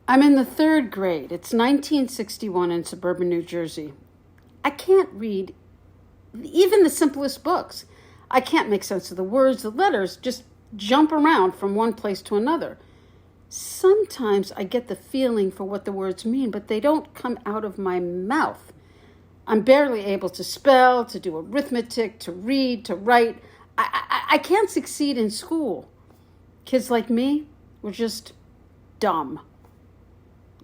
I'm in the third grade. It's 1961 in suburban New Jersey. I can't read even the simplest books. I can't make sense of the words. The letters just jump around from one place to another. Sometimes I get the feeling for what the words mean, but they don't come out of my mouth. I'm barely able to spell, to do arithmetic, to read, to write. I can't succeed in school. Kids like me were just dumb.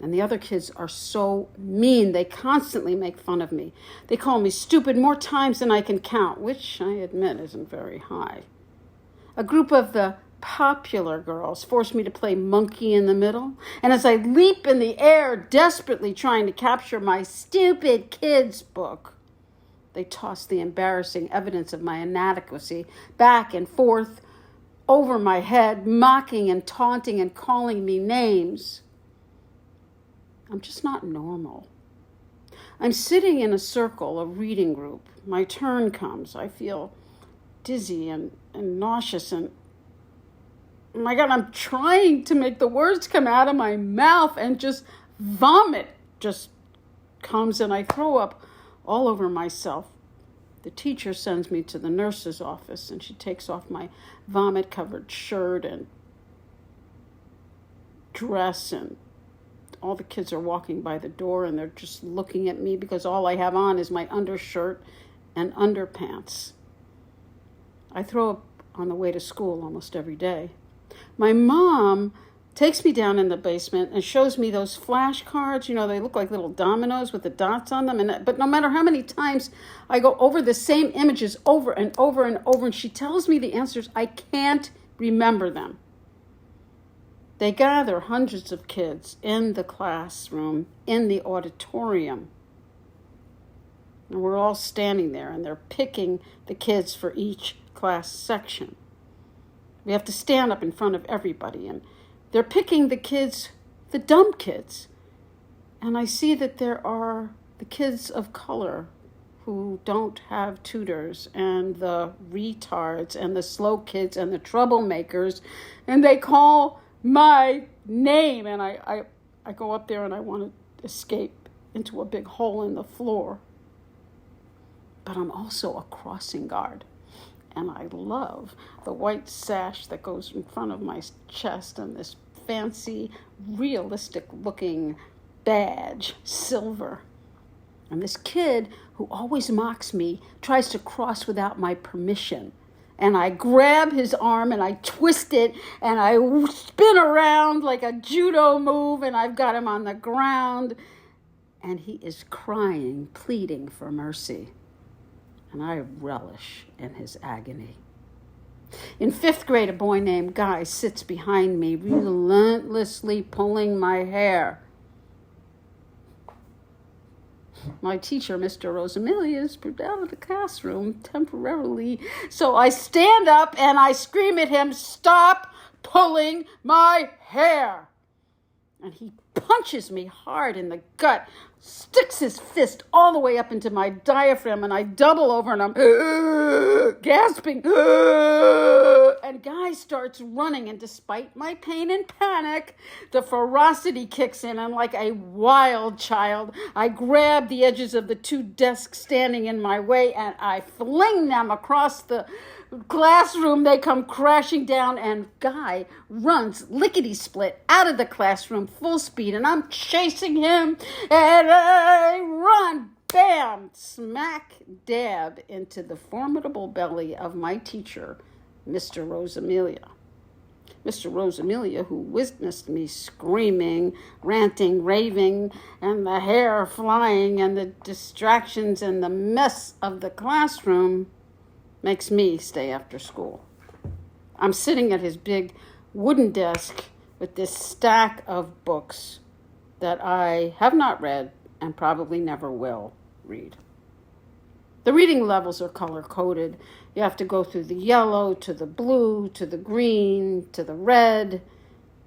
And the other kids are so mean. They constantly make fun of me. They call me stupid more times than I can count, which I admit isn't very high. A group of the popular girls force me to play monkey in the middle. And as I leap in the air, desperately trying to capture my stupid kids book, they toss the embarrassing evidence of my inadequacy back and forth over my head, mocking and taunting and calling me names. I'm just not normal. I'm sitting in a circle, a reading group. My turn comes. I feel dizzy and nauseous and oh my God, I'm trying to make the words come out of my mouth and just vomit just comes and I throw up all over myself. The teacher sends me to the nurse's office and she takes off my vomit-covered shirt and dress, and all the kids are walking by the door and they're just looking at me because all I have on is my undershirt and underpants. I throw up on the way to school almost every day. My mom takes me down in the basement and shows me those flashcards. You know, they look like little dominoes with the dots on them. But no matter how many times I go over the same images over and over and over, and she tells me the answers, I can't remember them. They gather hundreds of kids in the classroom, in the auditorium. And we're all standing there, and they're picking the kids for each class section. We have to stand up in front of everybody, and they're picking the kids, the dumb kids. And I see that there are the kids of color who don't have tutors, and the retards, and the slow kids, and the troublemakers, and they call my name, and I go up there and I want to escape into a big hole in the floor. But I'm also a crossing guard. And I love the white sash that goes in front of my chest and this fancy, realistic-looking badge, silver. And this kid who always mocks me tries to cross without my permission. And I grab his arm and I twist it and I spin around like a judo move, and I've got him on the ground. And he is crying, pleading for mercy. And I relish in his agony. In 5th grade, a boy named Guy sits behind me, relentlessly pulling my hair. My teacher, Mr. Rosamelia, is put out of the classroom temporarily. So I stand up and I scream at him, "Stop pulling my hair!" And he punches me hard in the gut, sticks his fist all the way up into my diaphragm, and I double over and I'm gasping. And Guy starts running, and despite my pain and panic, the ferocity kicks in, and like a wild child, I grab the edges of the 2 desks standing in my way, and I fling them across the classroom. They come crashing down, and Guy runs lickety-split out of the classroom full speed, and I'm chasing him, and I run, bam, smack dab into the formidable belly of my teacher, Mr. Rosamelia. Mr. Rosamelia, who witnessed me screaming, ranting, raving, and the hair flying, and the distractions and the mess of the classroom, makes me stay after school. I'm sitting at his big wooden desk with this stack of books that I have not read and probably never will read. The reading levels are color-coded. You have to go through the yellow, to the blue, to the green, to the red,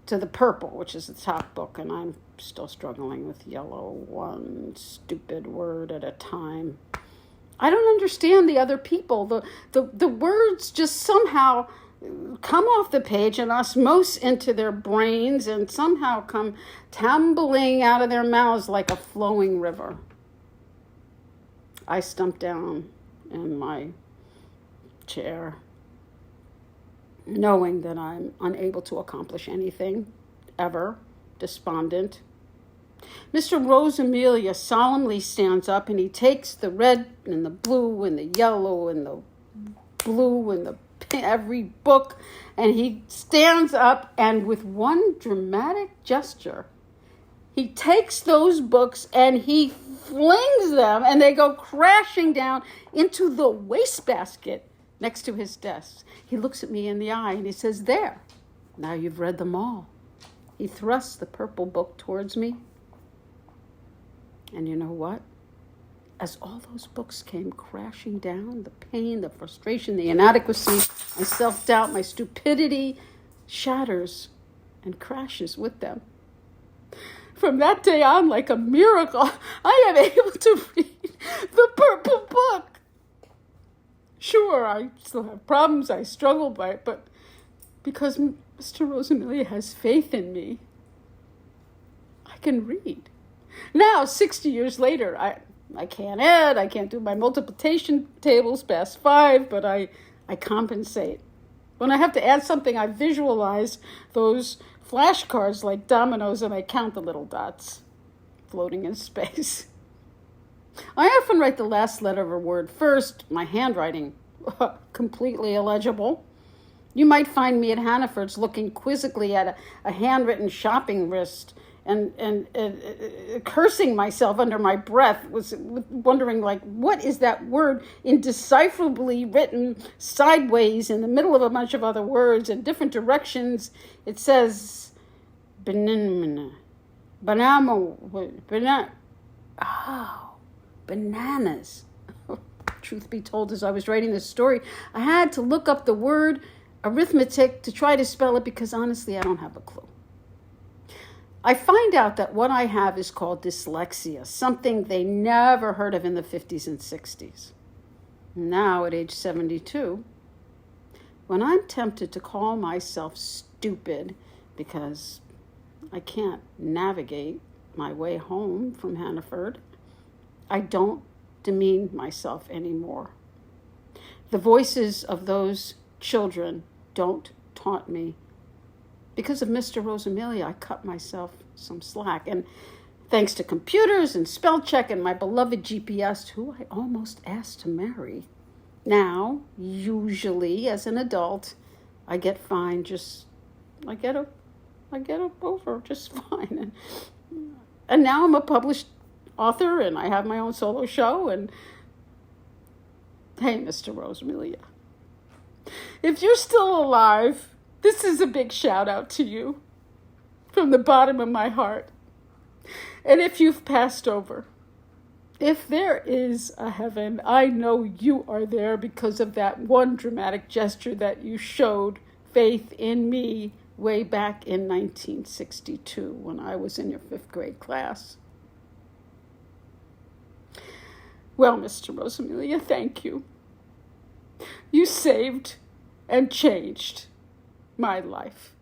to the purple, which is the top book, and I'm still struggling with yellow, one stupid word at a time. I don't understand the other people. The words just somehow come off the page and osmose into their brains and somehow come tumbling out of their mouths like a flowing river. I stumped down in my chair, knowing that I'm unable to accomplish anything, ever, despondent. Mr. Rosamelia solemnly stands up and he takes the red and the blue and the yellow and the blue and the every book, and he stands up and with one dramatic gesture, he takes those books and he flings them and they go crashing down into the wastebasket next to his desk. He looks at me in the eye and he says, "There, now you've read them all." He thrusts the purple book towards me. And you know what? As all those books came crashing down, the pain, the frustration, the inadequacy, my self-doubt, my stupidity shatters and crashes with them. From that day on, like a miracle, I am able to read the purple book. Sure, I still have problems, I struggle by it, but because Mr. Rosamelia has faith in me, I can read. Now, 60 years later, I can't add, I can't do my multiplication tables past 5, but I compensate. When I have to add something, I visualize those flashcards like dominoes and I count the little dots floating in space. I often write the last letter of a word first, my handwriting completely illegible. You might find me at Hannaford's looking quizzically at a handwritten shopping list and cursing myself under my breath, was wondering, like, what is that word indecipherably written sideways in the middle of a bunch of other words in different directions? It says bananas. Truth be told, as I was writing this story, I had to look up the word arithmetic to try to spell it because honestly, I don't have a clue. I find out that what I have is called dyslexia, something they never heard of in the 50s and 60s. Now, at age 72, when I'm tempted to call myself stupid because I can't navigate my way home from Hannaford, I don't demean myself anymore. The voices of those children don't taunt me. Because of Mr. Rosamelia, I cut myself some slack. And thanks to computers and spell check and my beloved GPS, who I almost asked to marry, now, usually as an adult, I get fine. I get over just fine. And now I'm a published author and I have my own solo show. And hey, Mr. Rosamelia, if you're still alive, this is a big shout out to you from the bottom of my heart. And if you've passed over, if there is a heaven, I know you are there because of that one dramatic gesture that you showed faith in me way back in 1962 when I was in your 5th grade class. Well, Mr. Rosamelia, thank you. You saved and changed my life.